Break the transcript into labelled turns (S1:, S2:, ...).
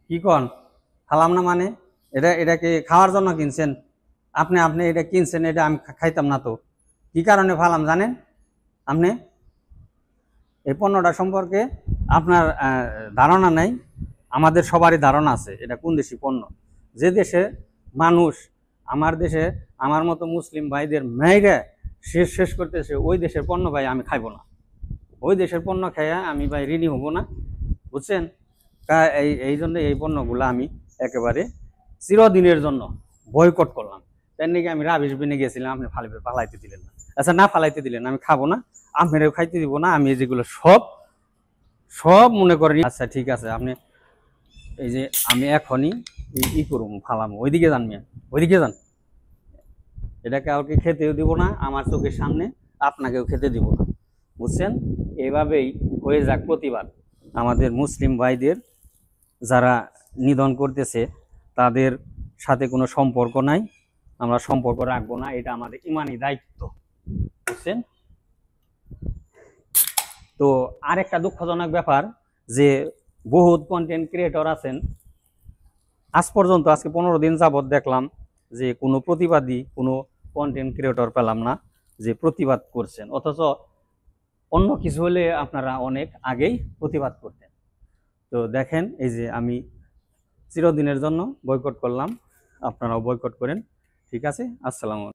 S1: কি কন খালাম না মানে? এটা কি খাওয়ার জন্য কিনছেন? আপনি আপনি এটা কিনছেন, এটা আমি খাইতাম না তো। কি কারণে ফালাম জানেন আপনি? এই পণ্যটা সম্পর্কে আপনার ধারণা নাই। আমাদের সবারই ধারণা আছে এটা কোন দেশি পণ্য। যে দেশে মানুষ, আমার দেশে আমার মতো মুসলিম ভাইদের মেয়েরা শেষ শেষ করতেছে, ওই দেশের পণ্য ভাই আমি খাইব না। ওই দেশের পণ্য খাইয়া আমি ভাই ঋণী হব না, বুঝছেন? এই জন্য এই পণ্যগুলো আমি একেবারে চিরদিনের জন্য বয়কট করলাম। তার নাকি আমি রাবিশ বিনে গেছিলাম, আপনি ফালাইতে দিলেন না। আচ্ছা, না ফালাইতে দিলেন, আমি খাবো না, আপনারও খাইতে দিব না। আমি যেগুলো সব সব মনে করেন। আচ্ছা ঠিক আছে, আপনি এই যে আমি এখনই ই করুম, ফালামো। ওইদিকে যান মিয়া, ওইদিকে যান। এটা কাউকে খেতেও দিব না, আমার চোখের সামনে আপনাকেও খেতে দিব না, বুঝছেন? এভাবেই হয়ে যাক প্রতিবাদ। আমাদের মুসলিম ভাইদের যারা নিধন করতেছে তাদের সাথে কোনো সম্পর্ক নাই, আমরা সম্পর্ক রাখবো না, এটা আমাদের ইমানি দায়িত্ব, বুঝছেন? তো আরেকটা দুঃখজনক ব্যাপার যে বহুত কন্টেন্ট ক্রিয়েটর আছেন, আজ পর্যন্ত আজকে 15 দিন যাবৎ দেখলাম যে কোনো প্রতিবাদী, কোনো কন্টেন্ট ক্রিয়েটর পেলাম না যে প্রতিবাদ করছেন। অথচ অন্য কিছু হলে আপনারা অনেক আগেই প্রতিবাদ করতেন। তো দেখেন, এই যে আমি চিরদিনের জন্য বয়কট করলাম, আপনারাও বয়কট করেন। ঠিক আছে, আসসালামু আলাইকুম।